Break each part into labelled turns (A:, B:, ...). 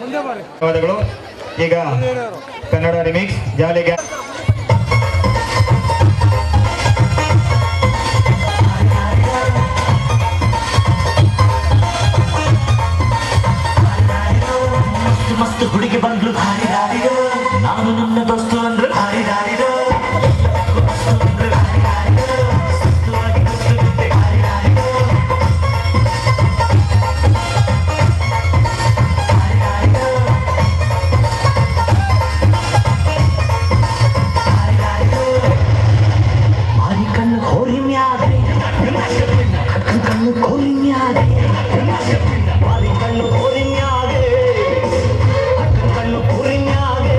A: ಧನ್ಯವಾದಗಳು. ಈಗ ಕನ್ನಡ ರಿಮಿಕ್ಸ್ ಜಾಲಿಗೆ
B: ಮಸ್ತ್ ಹುಡುಗಿ ಬಂದ್ಲು ಭಾರಿ ದಾರಿರೋ, ನಾನು ನನ್ನ ದೋಸ್ತು ಅಂದ್ರೆ ಭಾರಿ ದಾರಿರೋ, ಮಾರಿ ಕಣ್ಣು ಹೋರಿ ಮ್ಯಾದೆ, ಕಣ್ಣು ಕೋರಿ ಮ್ಯಾದೆ, ಮಾರಿ ಕಣ್ಣು ಹೋರಿ ಮ್ಯಾದೆ, ಕಣ್ಣು ಕೋರಿ ಮ್ಯಾದೆ,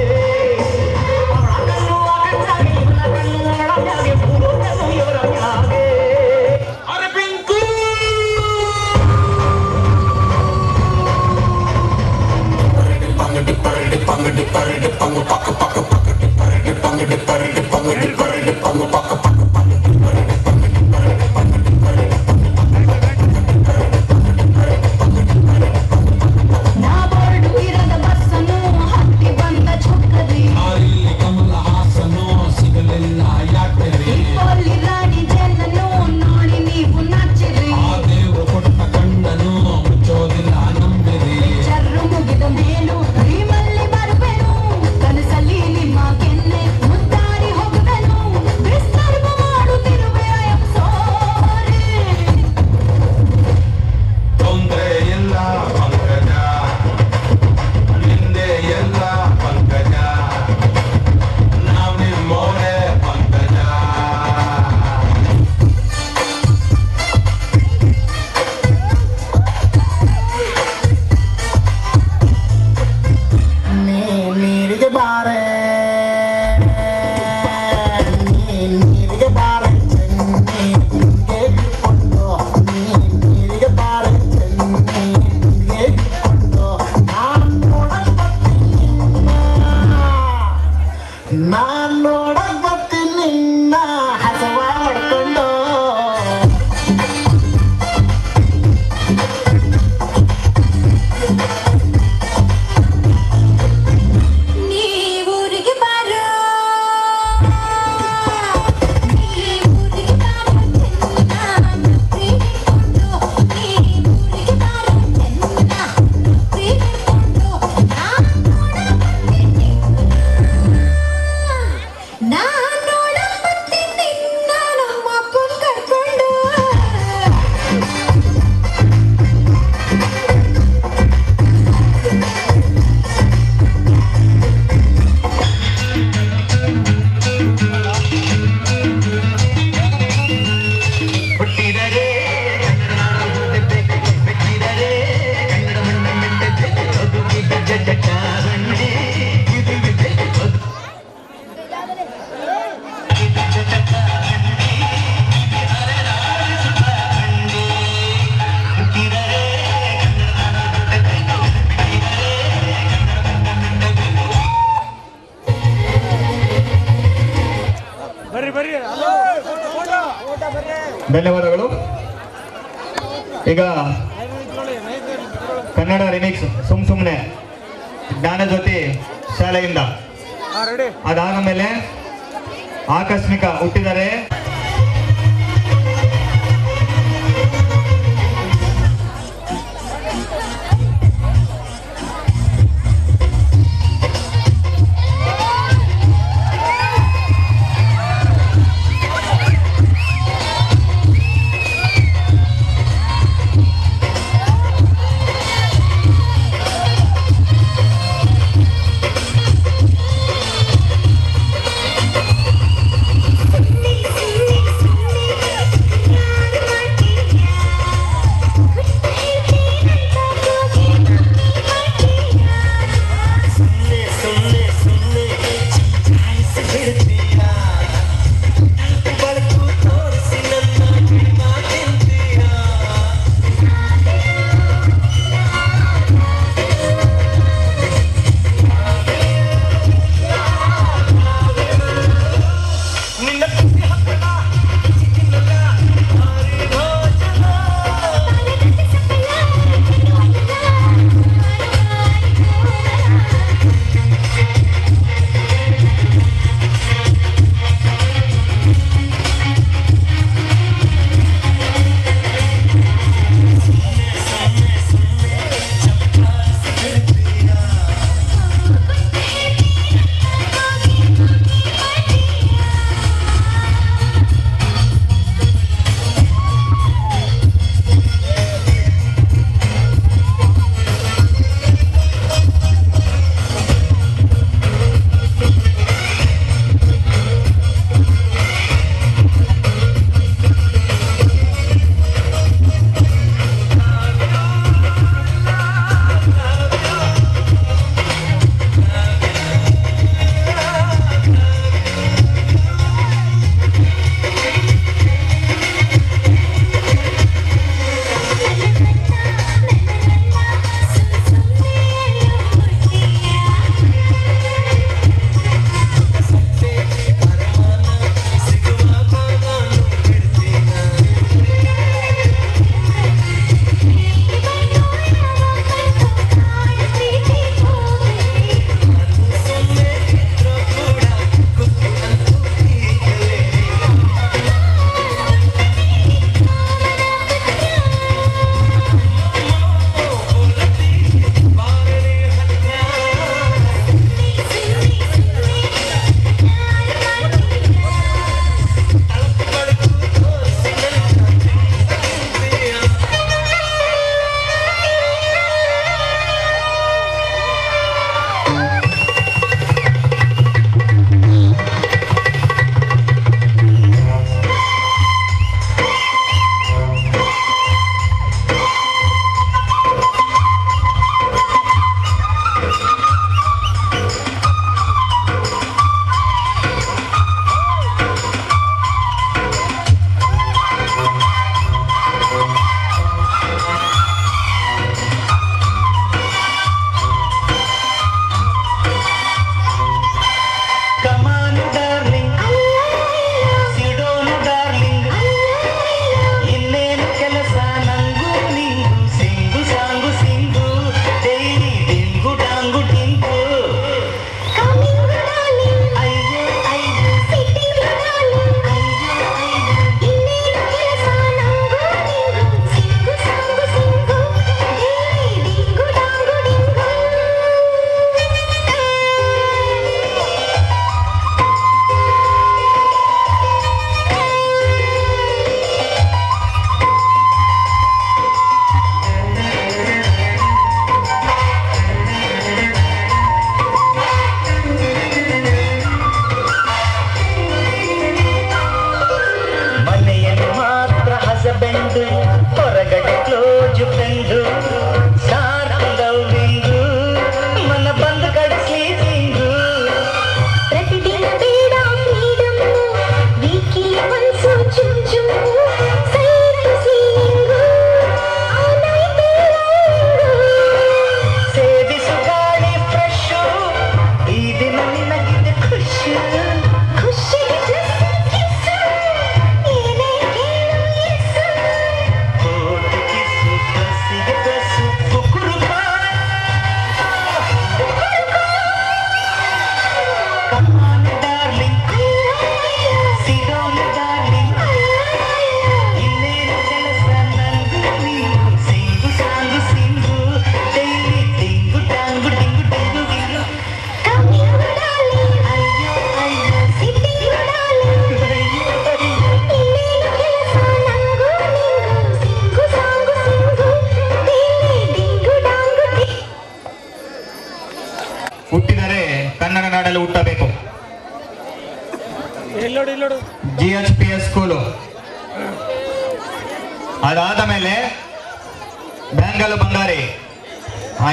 B: ಕಣ್ಣು ಮ್ಯಾಗೆ ಪೂರೋ ಕಣ್ಣು ಇವರ ಮ್ಯಾಗೆ. ಅರೆ ಬೆಂಕು ಪಂಗಡಿ ಪರಡಿ ಪಂಗಡಿ ಪರಡಿ ಪಂಗು ಪಕ್ಕ ಪಕ್ಕ ಪಕ್ಕಡಿ ಪರಡಿ ಪಂಗಡಿ ಪರಡಿ ಪಂಗಡಿ ಪರಡಿ ಪಂಗು ಪಕ್ಕ ಪಕ್ಕ
A: ಧನ್ಯವಾದಗಳು. ಈಗ ಕನ್ನಡ ರಿಮಿಕ್ಸ್ ಸುಮ್ನೆ ಜ್ಞಾನಜ್ಯೋತಿ ಶಾಲೆಯಿಂದ, ಅದಾದ ಮೇಲೆ ಆಕಸ್ಮಿಕ ಹುಟ್ಟಿದರೆ ಕನ್ನಡದಲ್ಲಿ ಹುಟ್ಟಬೇಕು. GHPS school. ಅದಾದ ಮೇಲೆ ಬ್ಯಾಂಗಲ್ ಬಂಗಾರಿ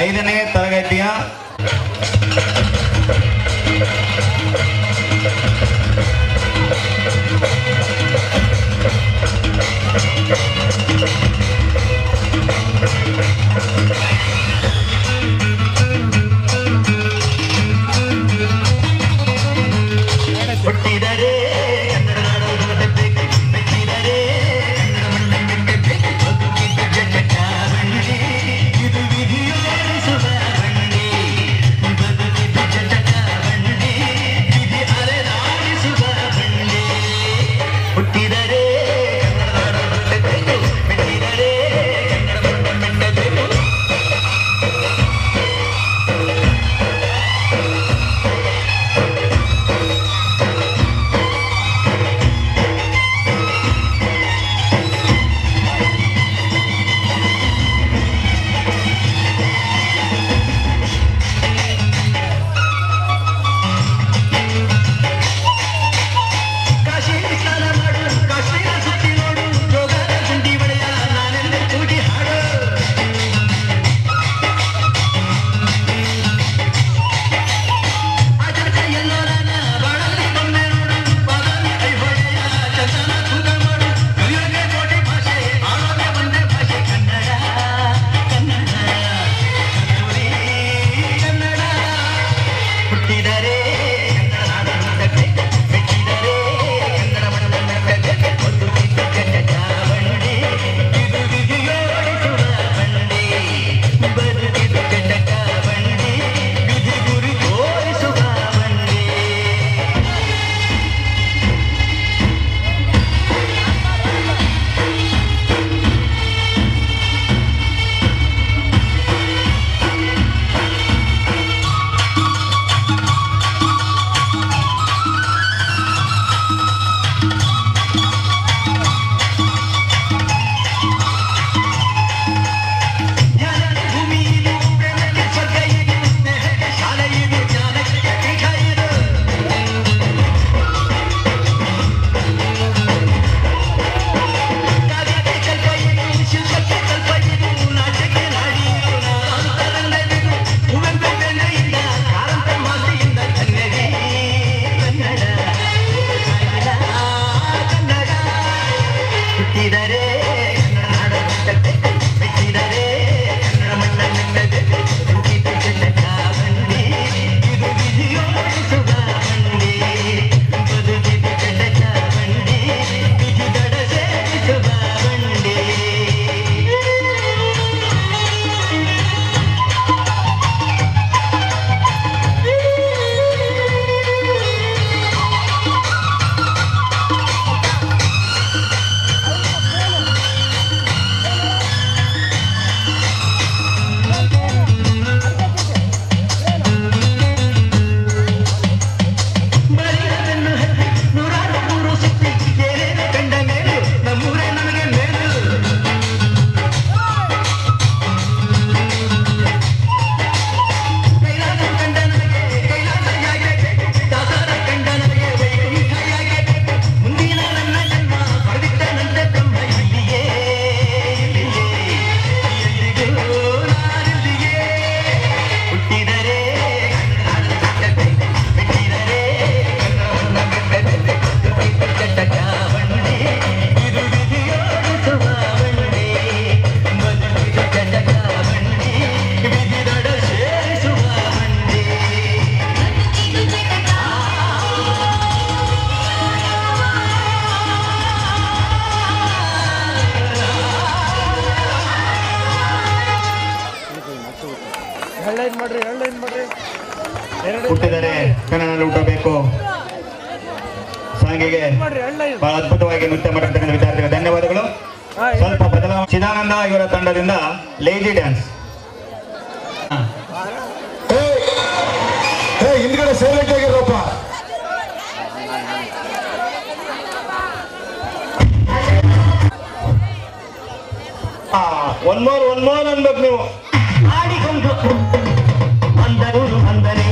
A: 5ನೇ ತರಗತಿಯ ಹುಟ್ಟಿದರೆ ಕನ್ನಡ ನಾಡು ಹುಟ್ಟಬೇಕು, ಮೆಚ್ಚಿದರೆ ಇದು ವಿಧಿಯೋಡಿಸುವ ಬಂಡಿ, ಬದುಕಿದ ಚಟಕ ಬಂಡಿ, ವಿಧಿ ಅಲೆದಾಡಿಸುವ ಬಂಡಿ. ಹುಟ್ಟಿದರೆ ಕನ್ನಡ ನಾಡು ಹುಟ್ಟಬೇಕು, ಮೆಚ್ಚಿದರೆ ಕನ್ನಡ ಮೆಟ್ಟಬೇಕು. ಹುಟ್ಟಿದರೆ ಕನ್ನಡದಲ್ಲಿ ಹುಟ್ಟಬೇಕು ಸಾಂಗಿಗೆ ಬಹಳ ಅದ್ಭುತವಾಗಿ ನೃತ್ಯ ಮಾಡಿರ್ತಕ್ಕಂಥ ವಿದ್ಯಾರ್ಥಿಗಳು ಧನ್ಯವಾದಗಳು. ಸ್ವಲ್ಪ ಬದಲಾವಣೆ ಚಿದಾನಂದ ಇವರ ತಂಡದಿಂದ ಲೇಜಿ ಡ್ಯಾನ್ಸ್.
C: ಹಿಂದ್ಗಡೆ ಸೈಲೆಂಟ್ ಆಗಿರಪ್ಪ.
A: ಒನ್ ಮೋರ್ ಅನ್ಬೇಕು ನೀವು. ಆಡಿಕೊಂಡು ಅಂದರು ಅಂದರೆ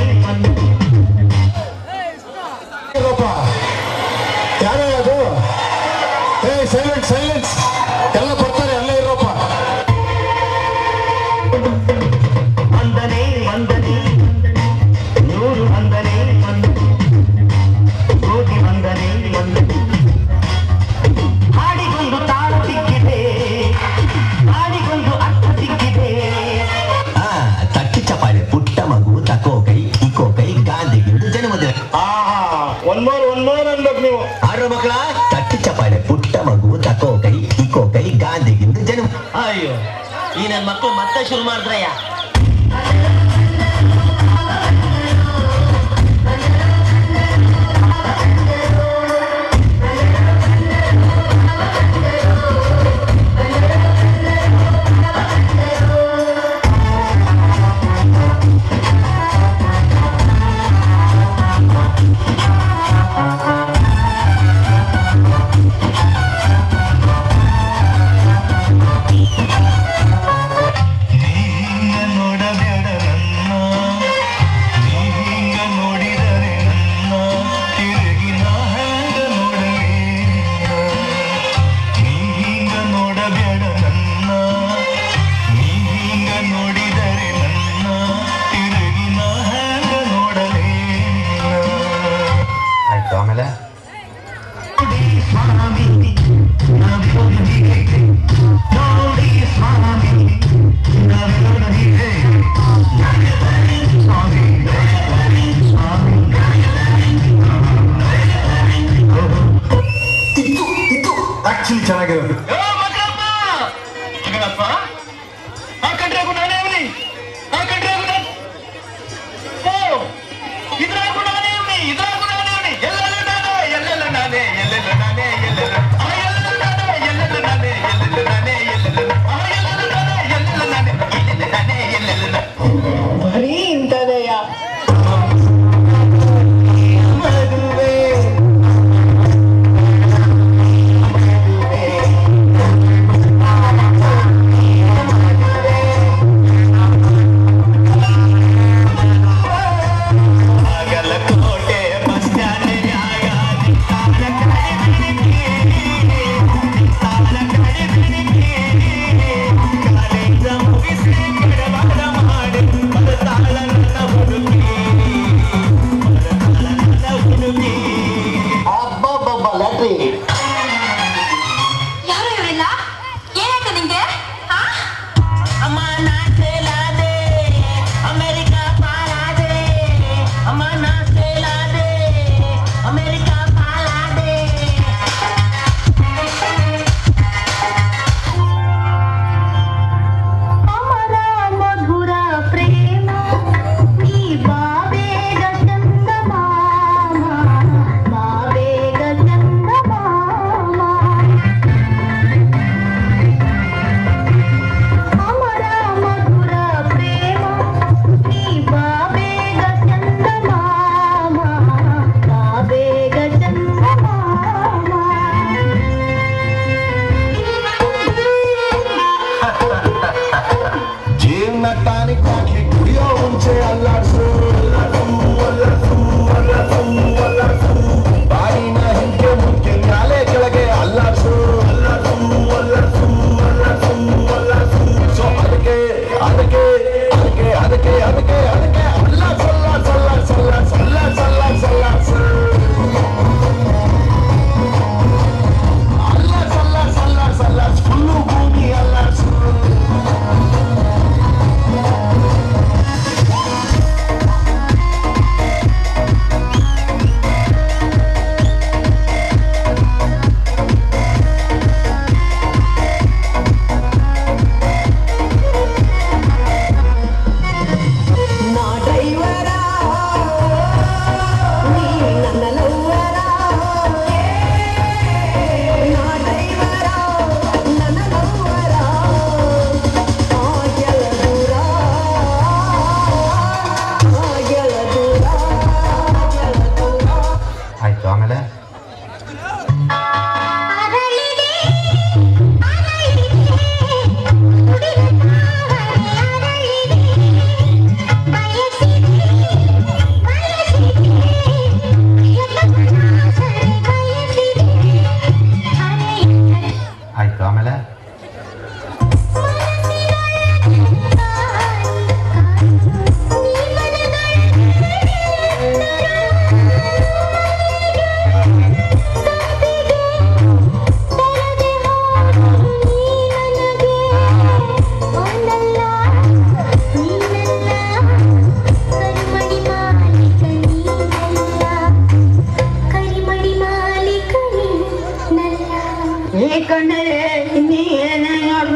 C: ಜನ ಅಯ್ಯೋ ಈ ನನ್ನ ಮಕ್ಕಳು ಮತ್ತೆ ಶುರು ಮಾಡಿದ್ರಯ್ಯ.
A: ಚೆನ್ನಾಗಿರೋದು
C: ಬರೀ ಇಂಥದೆಯ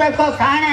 D: ಬರ್ಬೇಕು ಕಾಣೆ.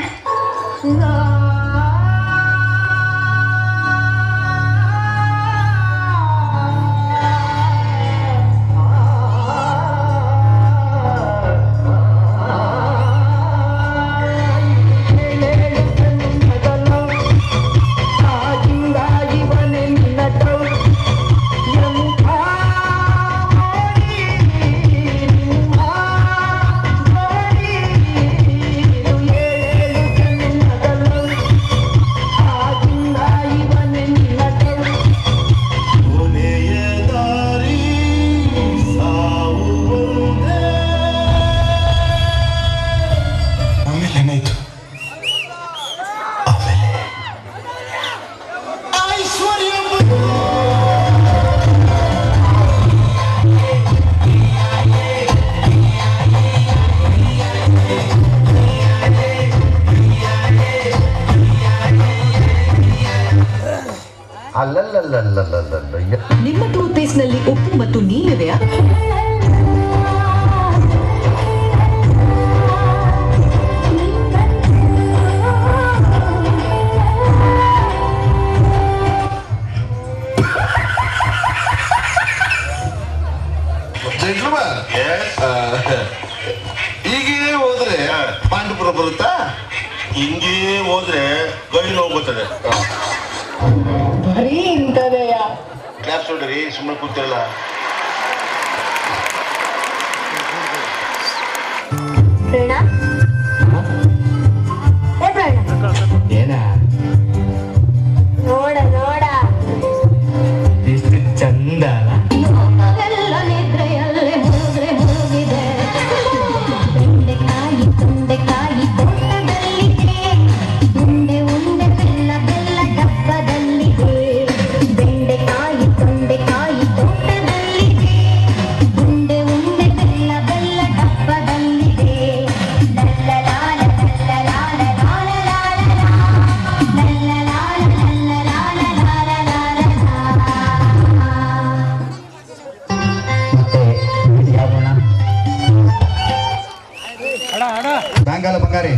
E: ನಿಮ್ಮ ಟೂತ್ ಪೇಸ್ಟ್ ನಲ್ಲಿ ಉಪ್ಪು ಮತ್ತು ನೀರಿದೆಯಾ?
F: ಹೀಗೆ ಹೋದ್ರೆ ಪಾಂಡುಪುರ ಬರುತ್ತಾ?
C: ಹಿಂಗೆ ಹೋದ್ರೆ ಗೈಲ್ ಹೋಗ್ಬರ್ತದೆ.
D: ಬರೀ ಇಂಥದೆಯ
C: ಕ್ಲಾಸ್ ನೋಡ್ರಿ, ಸುಮ್ಮನೆ ಕೂತಿರಲ್ಲ.
D: ಏನ
G: ನೋಡ ನೋಡ
D: ಎಷ್ಟು ಚಂದ ಅಲ್ಲ.
G: ಎಲ್ಲ ನಿದ್ರೆಯಲ್ಲೇ ಮುಳುದ್ರೆ ಮುಳುಗಿದೆ. ಬೆಂಡೆಕಾಯಿ ತೊಂಡೆಕಾಯಿ ತೋಟದಲ್ಲಿದೆ. ಉಂಡೆ ಉಂಡೆ ಬೆಲ್ಲ ಬೆಲ್ಲ ಡಬ್ಬದಲ್ಲಿದೆ. ಬೆಂಡೆಕಾಯಿ ತೊಂಡೆಕಾಯಿ ತೋಟದಲ್ಲಿದೆ. ಉಂಡೆ ಉಂಡೆ ಬೆಲ್ಲ ಬೆಲ್ಲ ಡಬ್ಬದಲ್ಲಿದೆ. ಲಲ್ಲಲಾಲ ಲಲ್ಲಲಾಲ ಲಾಲ ಲಲ್ಲಲಾಲ ಲಲ್ಲಲಾಲ
D: ಮತ್ತೆ ಯಾವಣ
A: ಬ್ಯಾಂಗಾಲ ಬಂಗಾರಿ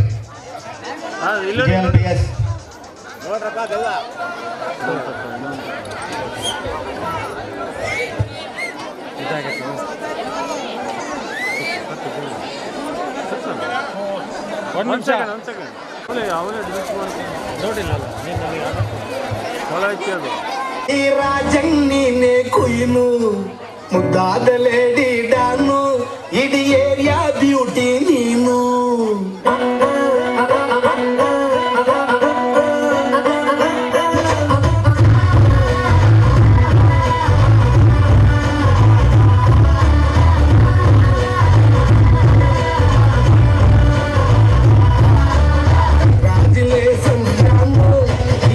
A: PS
H: ಈ ರಾಜಣ್ಣೀನೆ ಕುಯ್ನು ಮುದ್ದಾದ ಲೇಡಿ ಡಾನು ಇಡೀ ಏರಿಯಾ ಬ್ಯೂಟಿ ನೀನು. ರಾಜಲೇ ಸಂಜಾನು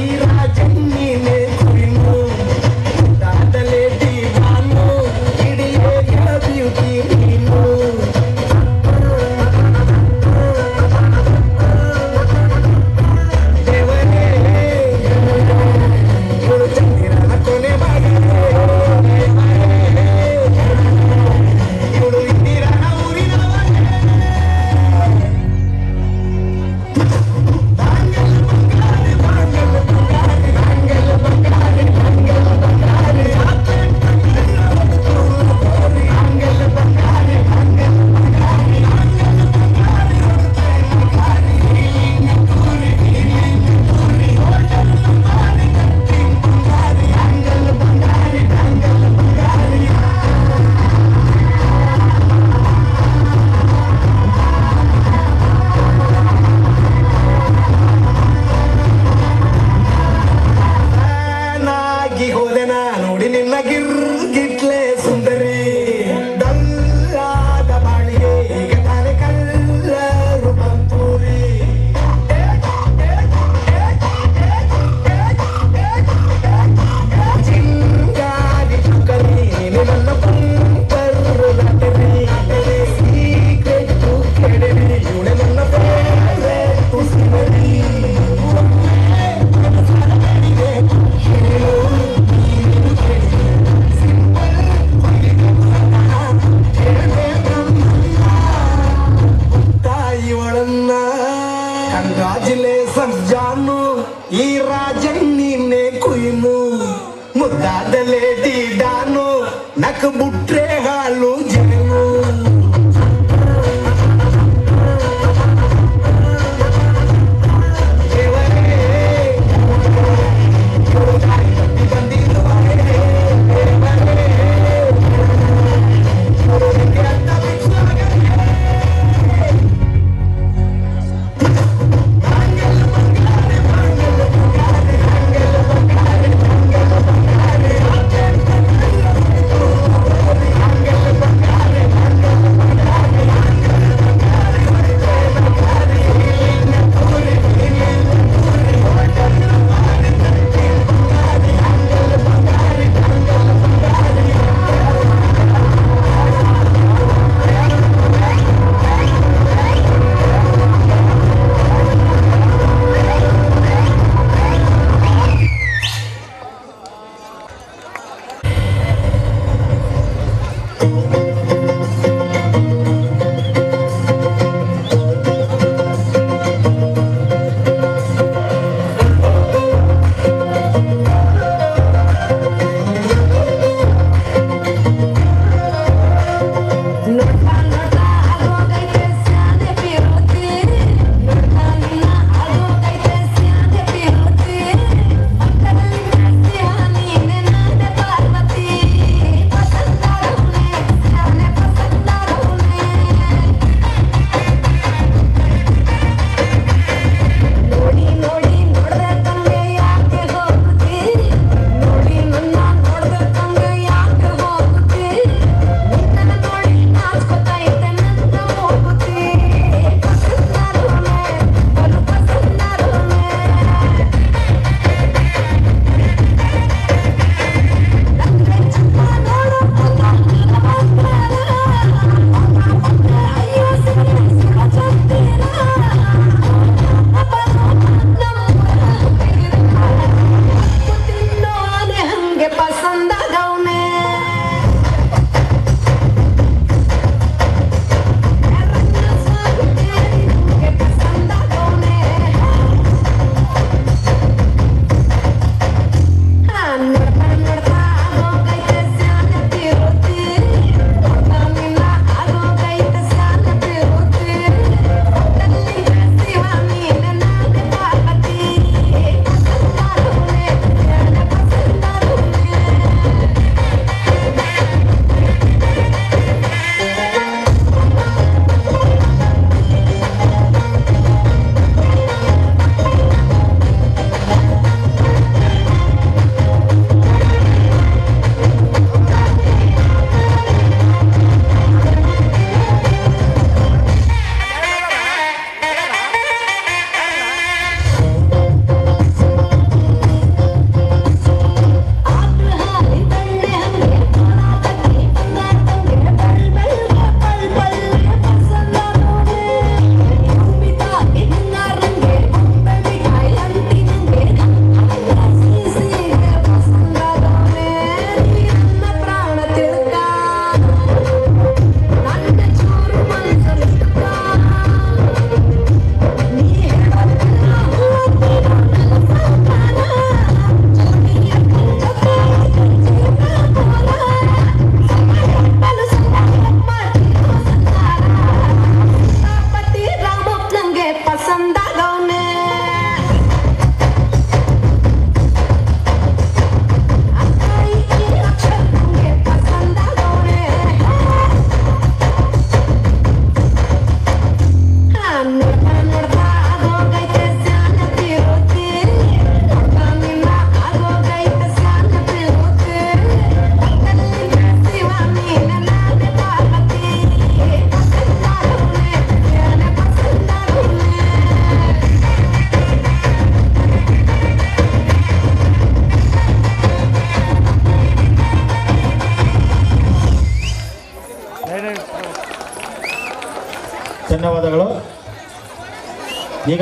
H: ಈ ರಾಜಣ್ಣೀನೆ ಕುಯ್ನು ಮುದ್ದಾದ ಲೇಡಿ ಡಾನು ಇಡೀ ಏರಿಯಾ ಬ್ಯೂಟಿ ನೀನು. ಕಂಗ್ರಾಚುಲೇಷನ್ ಜಾನು ಈ ರಾಜನ್ ನೀನೆ ಕುಯ್ನು ಮುದ್ದಾದ ಲೇಡಿ ಡಾನು ನಕ್ ಬುಟ್ರೆ ಹಾಲು ಜೇನು
A: ಧನ್ಯವಾದಗಳು. ಈಗ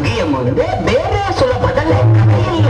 C: ಮುಗಿಯ ಮುಂದೆ ಬೇರೆ ಸುಲಭದ ಲೆಕ್ಕವಿಲ್ಲ.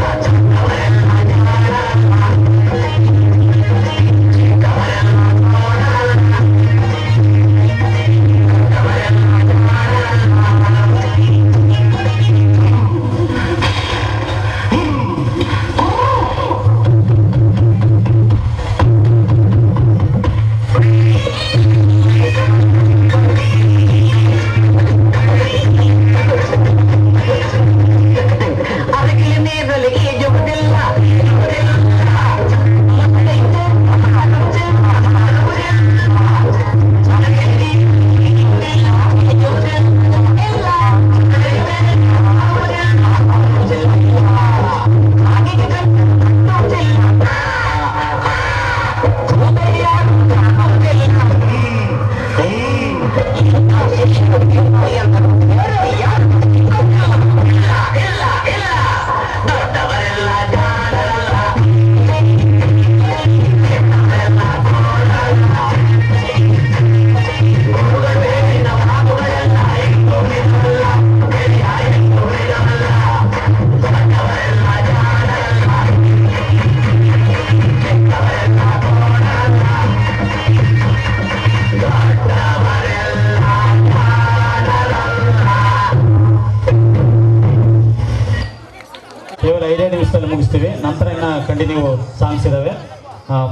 I: ಕೇವಲ 5 ನಿಮಿಷದಲ್ಲಿ ಮುಗಿಸ್ತೀವಿ. ನಂತರ ಇನ್ನು ಕಂಟಿನ್ಯೂ ಸಾಂಗ್ಸ್ ಇದ್ದಾವೆ,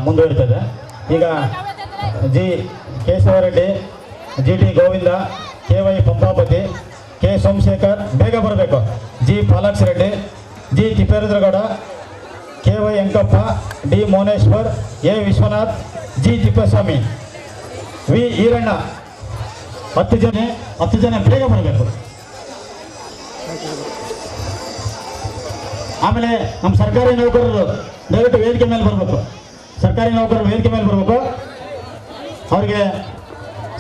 I: ಮುಂದುವರಿತದೆ. ಈಗ G Keshavareddy, G T Govinda, K Y Pampapati, K Somashekhar ಬೇಗ ಬರಬೇಕು, G Palaksha Reddy, G Thipperudragowda, K Y Ankappa, D Moneshwar, A Vishwanath, G Thippaswamy, V Eranna. 10 ಜನ ಬೇಗ ಬರಬೇಕು. ಆಮೇಲೆ ನಮ್ಮ ಸರ್ಕಾರಿ ನೌಕರರು ದಯವಿಟ್ಟು ವೇದಿಕೆ ಮೇಲೆ ಬರಬೇಕು. ಸರ್ಕಾರಿ ನೌಕರರು ವೇದಿಕೆ ಮೇಲೆ ಬರಬೇಕು. ಅವರಿಗೆ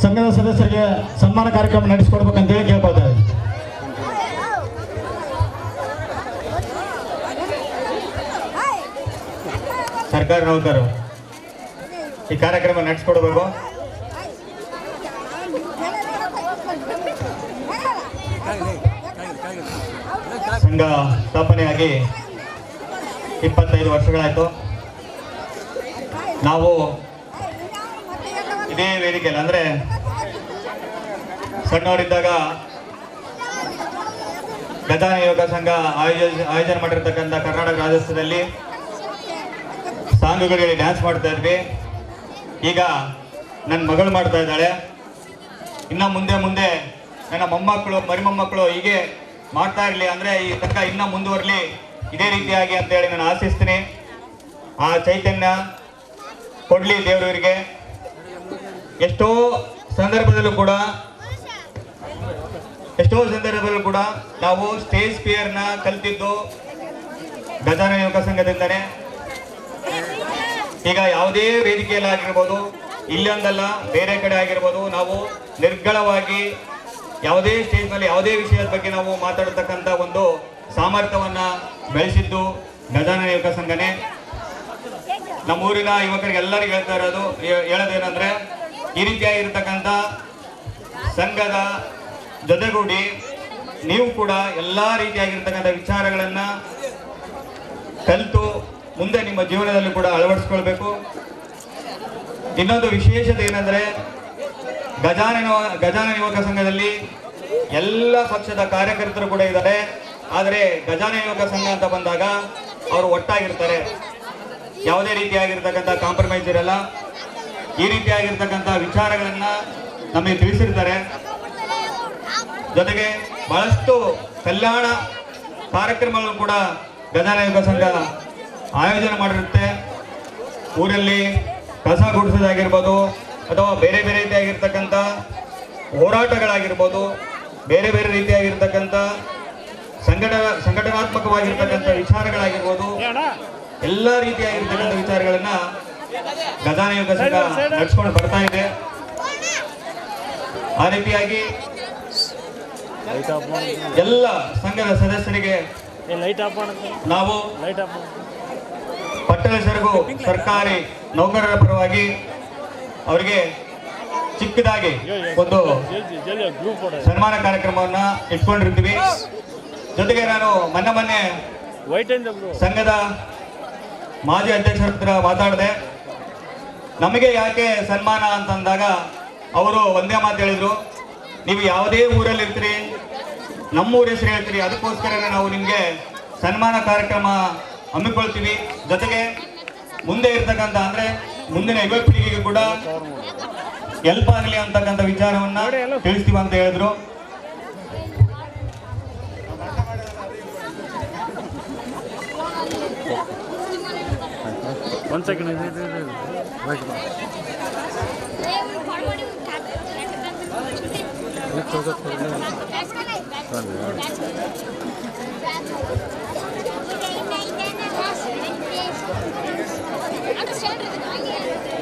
I: ಸಂಘದ ಸದಸ್ಯರಿಗೆ ಸನ್ಮಾನ ಕಾರ್ಯಕ್ರಮ ನಡೆಸಿಕೊಡ್ಬೇಕಂತೇಳಿ ಕೇಳ್ಕೊಳ್ತಾ ಇದ್ದೀನಿ.
A: ಸರ್ಕಾರಿ ನೌಕರರು ಈ ಕಾರ್ಯಕ್ರಮ ನಡೆಸಿಕೊಡ್ಬೇಕು. ಸಂಘ ಸ್ಥಾಪನೆಯಾಗಿ 25 ವರ್ಷಗಳಾಯಿತು. ನಾವು ಇದೇ ವೇದಿಕೆಯಲ್ಲಿ ಅಂದರೆ ಸಣ್ಣವರಿದ್ದಾಗ ಗಜಾನ ಯೋಗ ಸಂಘ ಆಯೋಜನೆ ಮಾಡಿರ್ತಕ್ಕಂಥ ಕರ್ನಾಟಕ ರಾಜ್ಯೋತ್ಸವದಲ್ಲಿ ಸಾಂಗುಗಳಿಗೆ ಡ್ಯಾನ್ಸ್ ಮಾಡ್ತಾ ಇದ್ವಿ. ಈಗ ನನ್ನ ಮಗಳು ಮಾಡ್ತಾ ಇದ್ದಾಳೆ. ಇನ್ನು ಮುಂದೆ ಮುಂದೆ ನನ್ನ ಮೊಮ್ಮಕ್ಕಳು ಮರಿಮೊಮ್ಮಕ್ಕಳು ಹೀಗೆ ಮಾಡ್ತಾ ಇರಲಿ, ಅಂದರೆ ಈ ತನಕ ಇನ್ನೂ ಮುಂದುವರಲಿ ಇದೇ ರೀತಿಯಾಗಿ ಅಂತೇಳಿ ನಾನು ಆಶಿಸ್ತೀನಿ. ಆ ಚೈತನ್ಯ ಕೊಡಲಿ ದೇವರಿಗೆ. ಎಷ್ಟೋ ಸಂದರ್ಭದಲ್ಲೂ ಕೂಡ ನಾವು ಸ್ಟೇಜ್ ಫಿಯರ್ನ ಕಲ್ತಿದ್ದು ಗಜಾನ ಯೋಗ ಸಂಘದಿಂದನೇ. ಈಗ ಯಾವುದೇ ವೇದಿಕೆಯಲ್ಲಿ ಆಗಿರ್ಬೋದು, ಇಲ್ಲೊಂದಲ್ಲ ಬೇರೆ ಕಡೆ ಆಗಿರ್ಬೋದು, ನಾವು ನಿರ್ಗಳವಾಗಿ ಯಾವುದೇ ಸ್ಟೇಜ್ ಮೇಲೆ ಯಾವುದೇ ವಿಷಯದ ಬಗ್ಗೆ ನಾವು ಮಾತಾಡತಕ್ಕಂಥ ಒಂದು ಸಾಮರ್ಥ್ಯವನ್ನ ಬೆಳೆಸಿದ್ದು ಗಜಾನ ಯೋಗ ಸಂಘನೇ. ನಮ್ಮೂರಿನ ಯುವಕರಿಗೆಲ್ಲರಿಗೂ ಹೇಳೋದೇನೆಂದ್ರೆ, ಈ ರೀತಿಯಾಗಿರ್ತಕ್ಕಂಥ ಸಂಘದ ಜೊತೆಗೂಡಿ ನೀವು ಕೂಡ ಎಲ್ಲ ರೀತಿಯಾಗಿರ್ತಕ್ಕಂಥ ವಿಚಾರಗಳನ್ನು ಕಲಿತು ಮುಂದೆ ನಿಮ್ಮ ಜೀವನದಲ್ಲಿ ಕೂಡ ಅಳವಡಿಸ್ಕೊಳ್ಬೇಕು. ಇನ್ನೊಂದು ವಿಶೇಷತೆ ಏನಂದ್ರೆ, ಗಜಾನ ಯುವಕ ಸಂಘದಲ್ಲಿ ಎಲ್ಲ ಪಕ್ಷದ ಕಾರ್ಯಕರ್ತರು ಕೂಡ ಇದ್ದಾರೆ. ಆದರೆ ಗಜಾನ ಯುವಕ ಸಂಘ ಅಂತ ಬಂದಾಗ ಅವರು ಒಟ್ಟಾಗಿರ್ತಾರೆ. ಯಾವುದೇ ರೀತಿಯಾಗಿರ್ತಕ್ಕಂಥ ಕಾಂಪ್ರಮೈಸ್ ಇರಲ್ಲ. ಈ ರೀತಿಯಾಗಿರ್ತಕ್ಕಂಥ ವಿಚಾರಗಳನ್ನ ನಮಗೆ ತಿಳಿಸಿರ್ತಾರೆ. ಜೊತೆಗೆ ಬಹಳಷ್ಟು ಕಲ್ಯಾಣ ಕಾರ್ಯಕ್ರಮಗಳು ಕೂಡ ಗಜಾನ ಯುವಕ ಸಂಘ ಆಯೋಜನೆ ಮಾಡಿರುತ್ತೆ. ಊರಲ್ಲಿ ಕಸ ಗುಡಿಸೋದಾಗಿರ್ಬೋದು, ಅಥವಾ ಬೇರೆ ಬೇರೆ ರೀತಿಯಾಗಿರ್ತಕ್ಕಂಥ ಹೋರಾಟಗಳಾಗಿರ್ಬೋದು, ಬೇರೆ ಬೇರೆ ರೀತಿಯಾಗಿರ್ತಕ್ಕಂಥ ಸಂಘಟನಾತ್ಮಕವಾಗಿರ್ತಕ್ಕಂಥ ವಿಚಾರಗಳಾಗಿರ್ಬೋದು, ಎಲ್ಲ ರೀತಿಯಾಗಿರ್ತಕ್ಕಂಥ ವಿಚಾರಗಳನ್ನ ಗಜಾನ ಯೋಗ ಸಂಘ ನಡೆಸ್ಕೊಂಡು ಬರ್ತಾ ಇದೆ. ಆ ರೀತಿಯಾಗಿ ಎಲ್ಲ ಸಂಘದ ಸದಸ್ಯರಿಗೆ ನಾವು ಪಟ್ಟಣ ಸೆರಗು ಸರ್ಕಾರಿ ನೌಕರರ ಪರವಾಗಿ ಅವರಿಗೆ ಚಿಕ್ಕದಾಗಿ ಒಂದು ಸನ್ಮಾನ ಕಾರ್ಯಕ್ರಮವನ್ನ ಇಟ್ಕೊಂಡಿರ್ತೀವಿ. ಜೊತೆಗೆ ನಾನು ಮೊನ್ನೆ ಸಂಘದ ಮಾಜಿ ಅಧ್ಯಕ್ಷರ ಹತ್ರ ಮಾತಾಡಿದೆ. ನಮಗೆ ಯಾಕೆ ಸನ್ಮಾನ ಅಂತಂದಾಗ ಅವರು ಒಂದೇ ಮಾತು ಹೇಳಿದ್ರು, ನೀವು ಯಾವುದೇ ಊರಲ್ಲಿ ಇರ್ತೀರಿ, ನಮ್ಮೂರ ಹೆಸರು ಹೇಳ್ತೀರಿ, ಅದಕ್ಕೋಸ್ಕರ ನಾವು ನಿಮಗೆ ಸನ್ಮಾನ ಕಾರ್ಯಕ್ರಮ ಹಮ್ಮಿಕೊಳ್ತೀವಿ. ಜೊತೆಗೆ ಮುಂದೆ ಇರ್ತಕ್ಕಂಥ ಅಂದರೆ ಮುಂದಿನ ಯುವ ಪೀಳಿಗೆಗೆ ಕೂಡ ಹೆಲ್ಪ್ ಆಗಲಿ ಅಂತಕ್ಕಂಥ ವಿಚಾರವನ್ನ ತಿಳಿಸ್ತೀವಿ ಅಂತ ಹೇಳಿದ್ರು.
J: ಒಂದು ಸೆಕೆಂಡ್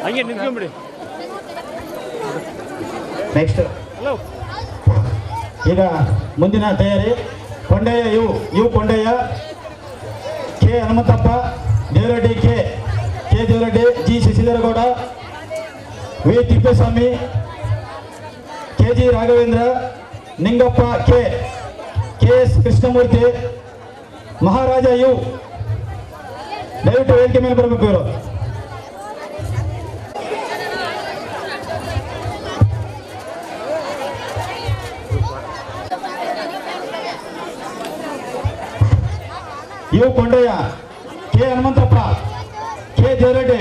J: ಹಂಗೆ ನಿಂತ್ಕೊಂಬಿಡಿ.
I: ನೆಕ್ಸ್ಟ್ ಈಗ ಮುಂದಿನ ತಯಾರಿ Kondaiah U Kondaiah, K Hanumanthappa, Devareddy K Devareddy, G Shashidharagowda, V Thippeswamy, K G Raghavendra, Ningappa K S Krishnamurthy, Maharaja U. ದಯವಿಟ್ಟು ವೇದಿಕೆ ಮೇಲೆ ಬರಬೇಕು ಇವರು. U Kondaiah, K Hanumanthappa, K Devareddy,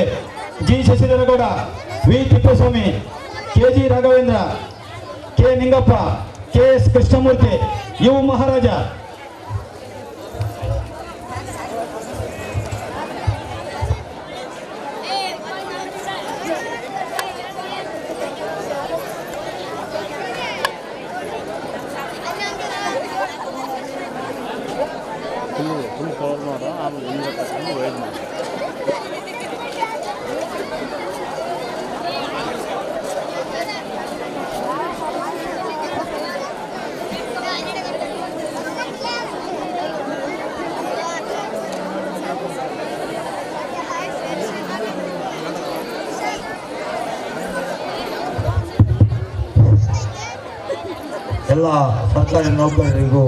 I: G Shashidharagowda, V Thippeswamy, K G Raghavendra, K Ningappa, K S Krishnamurthy, U Maharaja.
J: Full cover ಮಾಡೋ ಆಮೇಲೆ ಹಿಂಗೆ ತಗೊಂಡು ವೇಟ್ ಮಾಡಿ.
D: ಎಲ್ಲ ಸರ್ಕಾರಿ ನೌಕರರಿಗೂ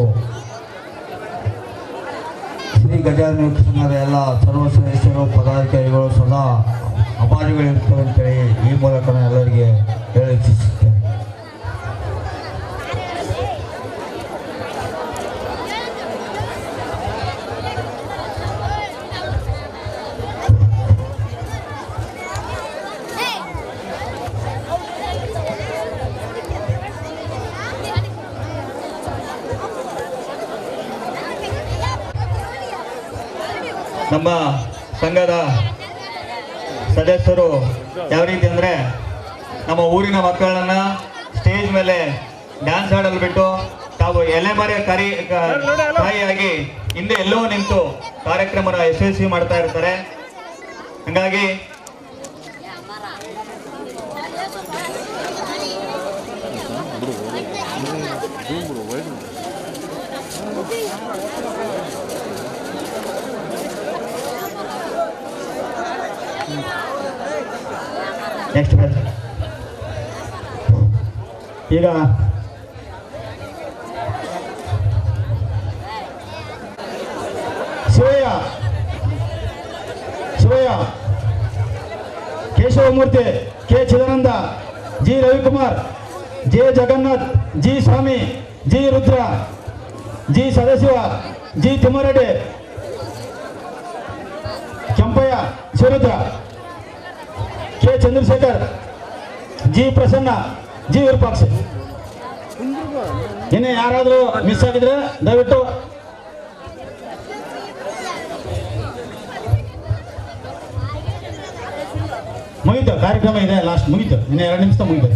D: ಶ್ರೀ ಗಜಾನನ ಸಂಘದ ಎಲ್ಲ ಸರ್ವ ಸದಸ್ಯರು ಪದಾಧಿಕಾರಿಗಳು ಸದಾ ಅಭಾರಿಗಳಿರ್ತವೆ ಅಂತೇಳಿ ಈ ಮೂಲಕ ನಾನು ಎಲ್ಲರಿಗೆ ಹೇಳಿ ಇಚ್ಛಿಸುತ್ತೇನೆ.
A: ನಮ್ಮ ಸಂಘದ ಸದಸ್ಯರು ಯಾವ ರೀತಿ ಅಂದರೆ ನಮ್ಮ ಊರಿನ ಮಕ್ಕಳನ್ನ ಸ್ಟೇಜ್ ಮೇಲೆ ಡ್ಯಾನ್ಸ್ ಆಡಲು ಬಿಟ್ಟು ತಾವು ಎಲೆಮರೆ ಕಾಯಿಯಾಗಿ ಹಿಂದೆ ಎಲ್ಲೋ ನಿಂತು ಕಾರ್ಯಕ್ರಮನ ಯಶಸ್ವಿ ಮಾಡ್ತಾ ಇರ್ತಾರೆ. ಹಾಗಾಗಿ
I: ನೆಕ್ಸ್ಟ್ ಈಗ Shivaiah, Keshavamurthy, K Chidananda, G Ravikumar, J Jagannath, G Swamy, G Rudra, G Sadashiva, G Thimmareddy, Kempaiah Shivarudra, K Chandrashekhar, G Prasanna, G Virupaksha. ಇನ್ನೇ ಯಾರಾದರೂ ಮಿಸ್ ಆಗಿದ್ರೆ ದಯವಿಟ್ಟು ಮುಗಿತು. ಕಾರ್ಯಕ್ರಮ ಇದೆ, ಲಾಸ್ಟ್ ಮುಗಿತು, ಇನ್ನು 2 ನಿಮಿಷ ಮುಗಿತು.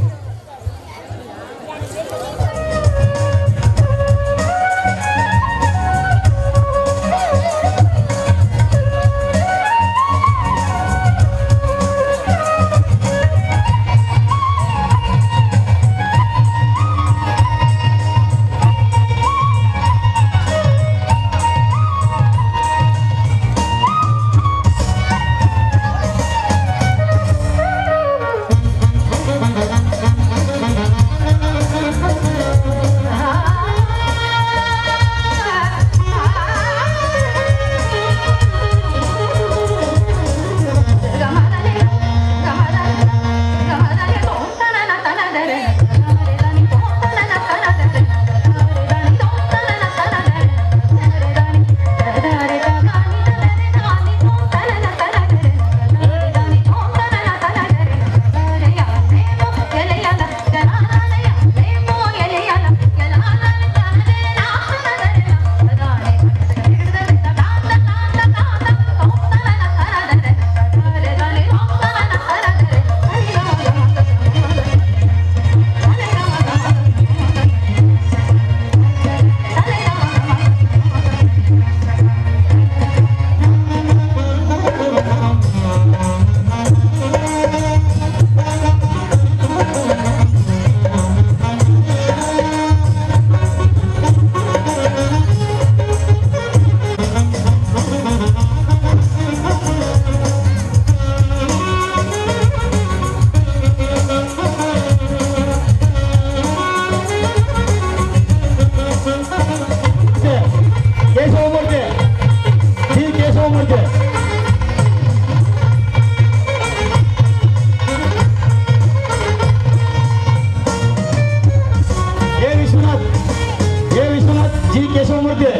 I: ಜಿ ಕೇಶವಮೂರ್ತಿ.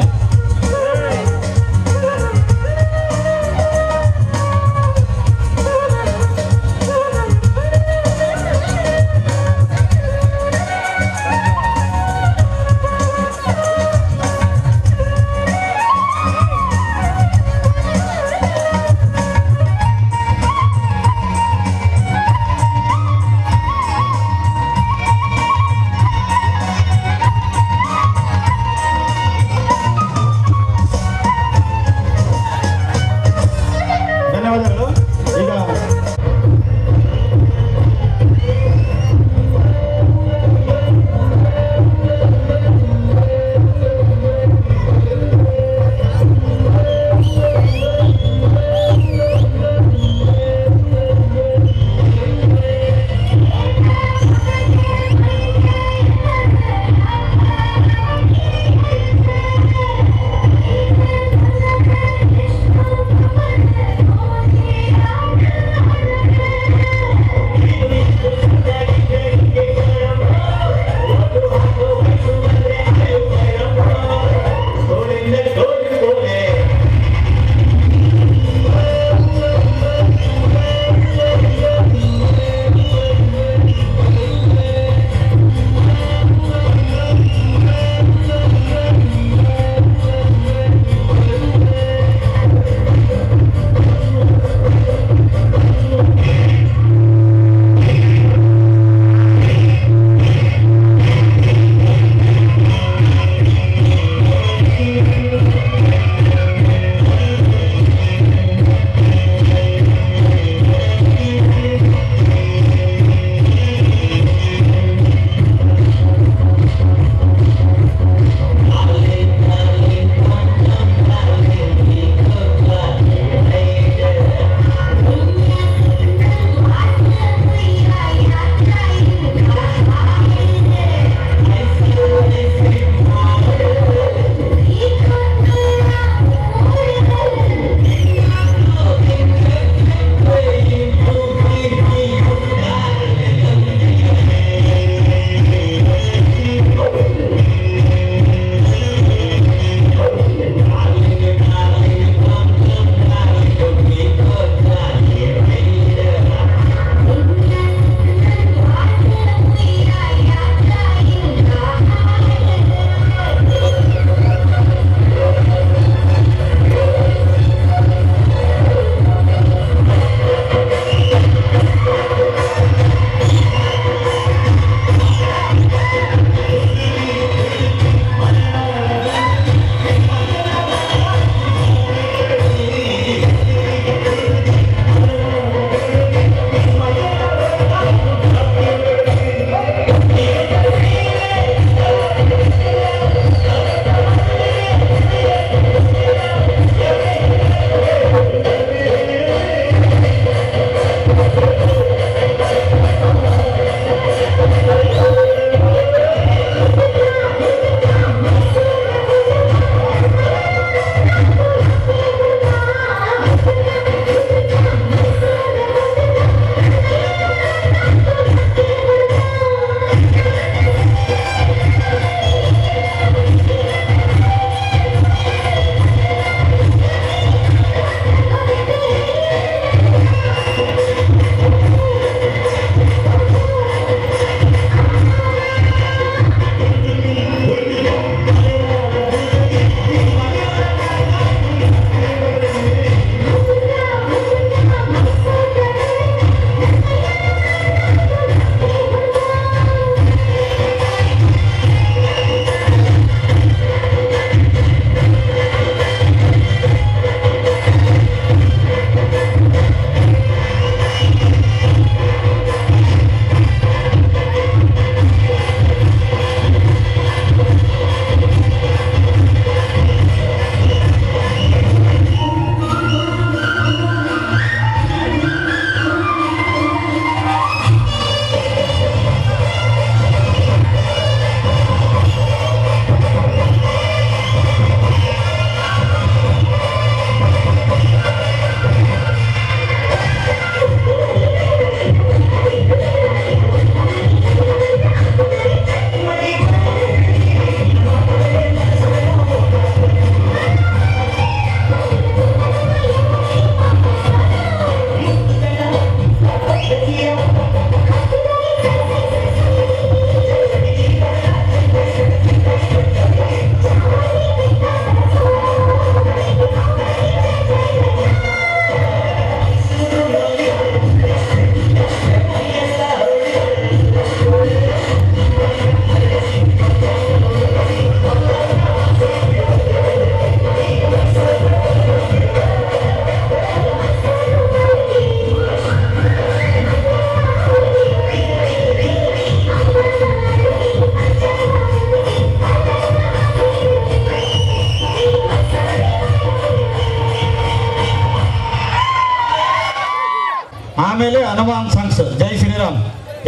I: ಆಮೇಲೆ ಹನುಮಾನ್ ಸಾಂಗ್ಸ್ ಜೈ ಶ್ರೀರಾಮ್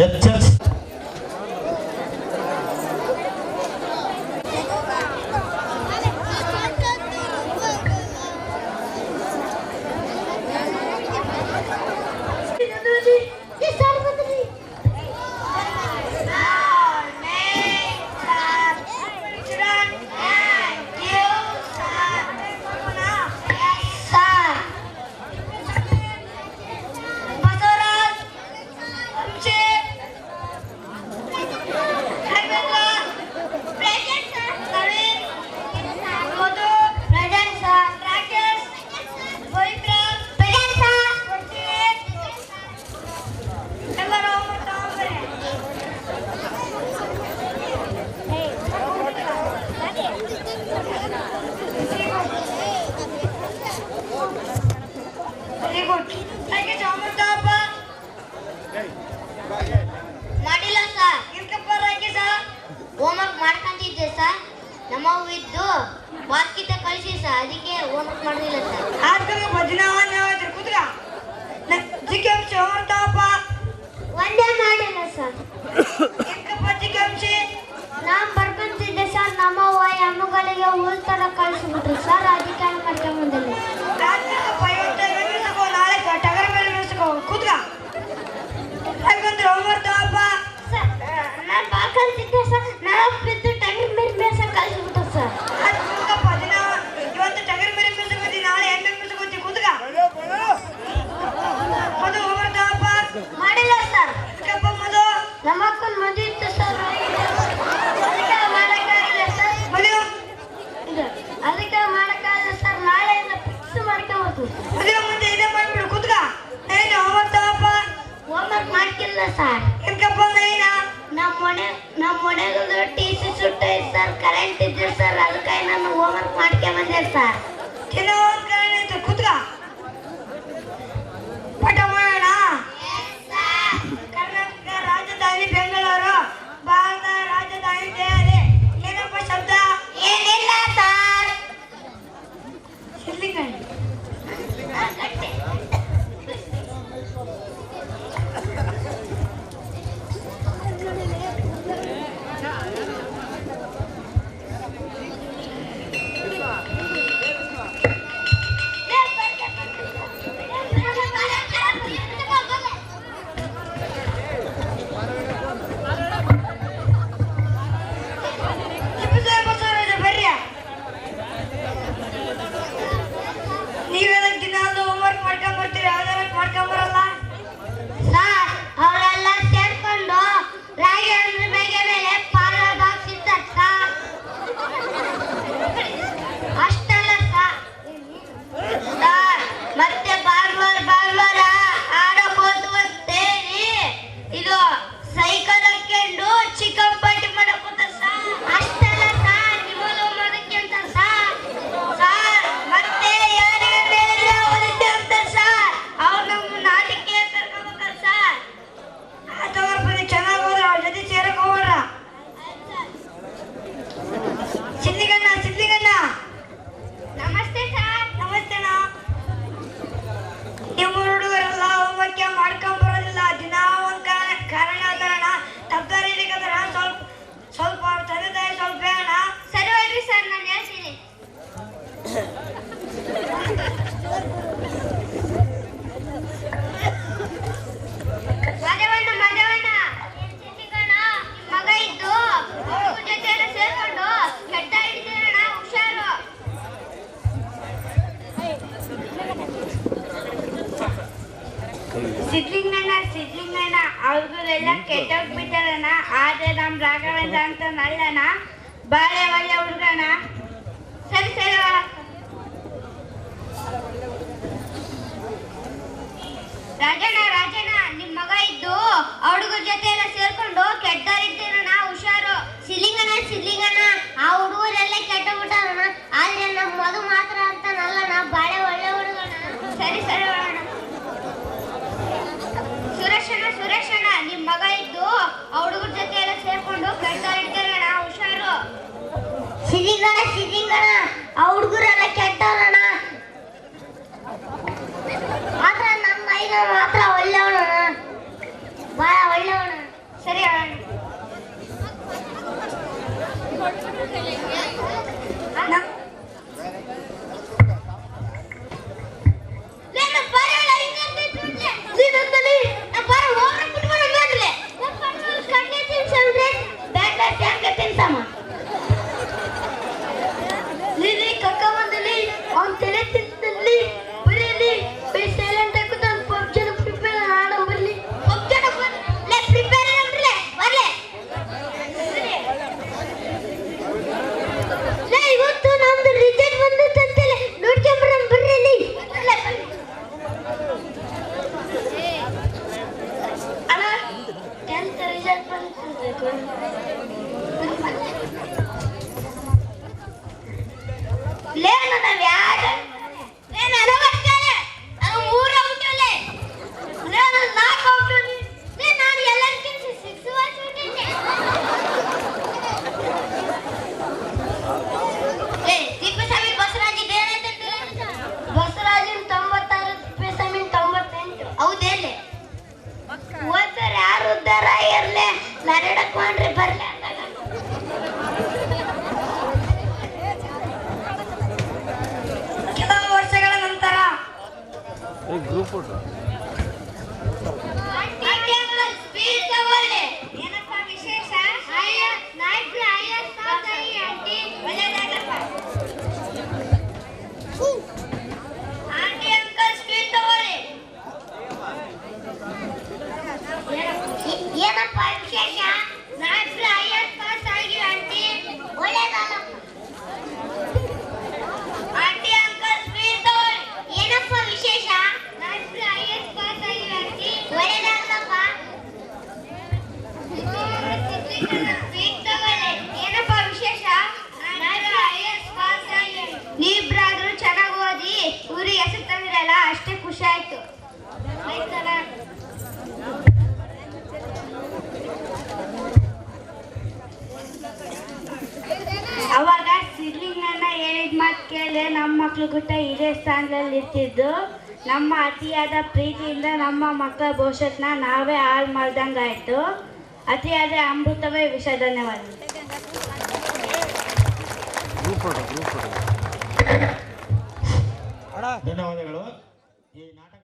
I: ಎಚ್ ಎಚ್
G: ಮಾಡಿಲ್ಲ ಸರ್ ಹೋಮ್ವರ್ಕ್ ಮಾಡ್ಕೊಂತಿದ್ದೆ ಸರ್ ನಮ್ಮವು ಇದ್ದು ವಾಕ್ಯತ ಕಳಿಸಿ ಸರ್ ಅದಕ್ಕೆ ಹೋಮ್ವರ್ಕ್ ಮಾಡಲಿಲ್ಲ ಸರ್ ಒಂದೇ ಮಾಡಿಲ್ಲ ಸರ್ ನಾನ್ ಬರ್ಕೊಂತಿದ್ದೆ ಸರ್ ನಮ್ಮವ್ವ ಎಮ್ಮಗಳಿಗೆ ಹುಲ್ ತರ ಕಳಿಸ್ಬಿಟ್ರು ಸರ್ ಅದಕ್ಕೆ ಮಾಡ್ಕೊಂಡ್ ಬಂದಿಲ್ಲ ನಾನು ಬಾಕಲ್ತಿದ್ದೆ ಸರ್ ನಾವು ಬಿದ್ದು ಟಂಗಿ ಮೇಲೆ ಮೇಸ ಕಳಿಸ್ಬಿಟ್ರು ಸರ್ ಮಾಡಿಲ್ಲ ಸರ್ ನಮ್ಮ ಅಕ್ಕನ ಮದುವೆ ಇತ್ತು ಸರ್ ಅದಕ್ಕೆ ಮಾಡಕ್ಕಾಗಿಲ್ಲ ಸರ್ ಅದಕ್ಕೆ ಮಾಡಕ್ಕಾಗಿಲ್ಲ ಸರ್ ನಾಳೆಯಿಂದ ಫಿಕ್ಸ್ ಮಾಡ್ಕೊಂಡ್ಬರ್ತೀವಿ ಹೋಮ್ವರ್ಕ್ ಮಾಡ್ಕಿಲ್ಲ ಸರ್ ನಮ್ಮ ಮನೆಗದು ಟಿ ಸಿ ಸುಟ್ಟೈತೆ ಸರ್ ಕರೆಂಟ್ ಇದ್ದೆ ಸರ್ ಅದಕ್ಕೆ ನಾನು ಹೋಮ್ವರ್ಕ್ ಮಾಡ್ಕೊಂಡ್ ಬಂದೆ ಸರ್
K: ಪಾಠ ಮಾಡೋಣ. ಕರ್ನಾಟಕ ರಾಜಧಾನಿ ಬೆಂಗಳೂರು, ಭಾರತ ರಾಜಧಾನಿ ದೆಹಲಿ. ಏನಪ್ಪ ಶಬ್ದ?
G: ಏನಿಲ್ಲ ಸರ್.
K: ಶಿರ್ಲಿಂಗಣ್ಣ. ಸಿದ್ಲಿಂಗಣ್ಣ ಅವ್ರಿಗೆಲ್ಲ ಕೆಟ್ಟೋಗ್ಬಿಟ್ಟಾರಣ್ಣ. ಆದ್ರೆ ನಮ್ ರಾಘವೇಂದ್ರ ಅಂತ ನಳ್ಳಣ್ಣ ಬಾಳೆ ಒಳ್ಳೆ ಹುಡುಗಣ್ಣ. ಸರಿ ಸರಿ ರಾಜಣ್ಣ ನಿಮ್ ಮಗ ಇದ್ದು ಹುಡುಗರ ಜೊತೆ ಎಲ್ಲ ಸೇರ್ಕೊಂಡು ಕೆಟ್ಟದಾರಿದ್ದೇನಣ್ಣ, ಹುಷಾರು. ಸಿದ್ಲಿಂಗಣ್ಣ ಆ ಹುಡುಗರೆಲ್ಲ ಕೆಟ್ಟೋಗ್ಬಿಟ್ಟಾರಣ್ಣ. ಆದ್ರೆ ನಮ್ ಮಗ ಮಾತ್ರ ಅಂತ ನಲ್ಲಣ್ಣ ಬಾಳೆ ಒಳ್ಳೆ ಹುಡುಗಣ್ಣ. ಸರಿ ಸರಿ ಅಣ್ಣ. ಸುರೇಶಣ್ಣ ನಿಮ್ ಮಗ ಇದ್ದು ಹುಡುಗರ ಜೊತೆ ಎಲ್ಲ ಸೇರ್ಕೊಂಡು ಕೆಟ್ಟದಾರಿದ್ದೇನಣ್ಣ, ಹುಷಾರು. ಸಿದ್ಲಿಂಗಣ್ಣ ಆ ಹುಡುಗರೆಲ್ಲ ಕೆಟ್ಟವರಣ್ಣ. ಮಾತ್ರ ನಮ್ಮ ಮೈನ ಮಾತ್ರ ಒಳ್ಳೆಯವಣ್ಣ. ಸರಿ ಕೆಲವು ವರ್ಷಗಳ ನಂತರ
J: ಗ್ರೂಪ್ ಫೋಟೋ
K: ಏನಪ್ಪ ವಿಶೇಷ ನಾಯ್ಕರು ಐಎಸ್ ಪಾಸ್ ಆಗಿ ಆಂಟಿ ಒಳ್ಳೆದಾಗಪ್ಪ ಆಂಟಿ ಅಂಕಲ್ ಸ್ಪೀಡ್ ತಗೊಳ್ಳಿ ಏನಪ್ಪ ವಿಶೇಷ ನಾಯ್ಕರು ಐಎಸ್ ಪಾಸ್ ಆಗಿ ಆಂಟಿ ಒಳ್ಳೆದಾಗಪ್ಪ ಆಂಟಿ ಅಂಕಲ್ ಸ್ಪೀಡ್ ತಗೊಳ್ಳಿ ಏನಪ್ಪ ವಿಶೇಷ ನಾಯ್ಕರು ಐಎಸ್ ಪಾಸ್ ಆಗಿ ಆಂಟಿ ಒಳ್ಳೆದಾಗಪ್ಪ ಏನಪ್ಪ ವಿಶೇಷ ನೀವಿಬ್ರಾದ್ರೂ ಚೆನ್ನಾಗಿ ಓದಿ ಊರಿಗೆ ಹೆಸರು ತಂದಿರಲ್ಲ ಅಷ್ಟೇ ಖುಷಿ ಆಯ್ತು ಅವಾಗ ಸಿದ್ಲಿಂಗಣ್ಣ ಹೇಳಿದ ಮಾತು ಕೇಳಿ ನಮ್ಮ ಮಕ್ಳು ಗುಟ್ಟ ಇದೇ ಸ್ಥಾನದಲ್ಲಿ ಇರ್ತಿದ್ದು. ನಮ್ಮ ಅತಿಯಾದ ಪ್ರೀತಿಯಿಂದ ನಮ್ಮ ಮಕ್ಕಳ ಭವಿಷ್ಯತ್ನ ನಾವೇ ಹಾಳು ಮಾಡ್ದಂಗಾಯ್ತು. ಅತಿಯಾದ ಅಮೃತವೇ ವಿಷ.
I: ಧನ್ಯವಾದಗಳು. ಈ ನಾಟಕ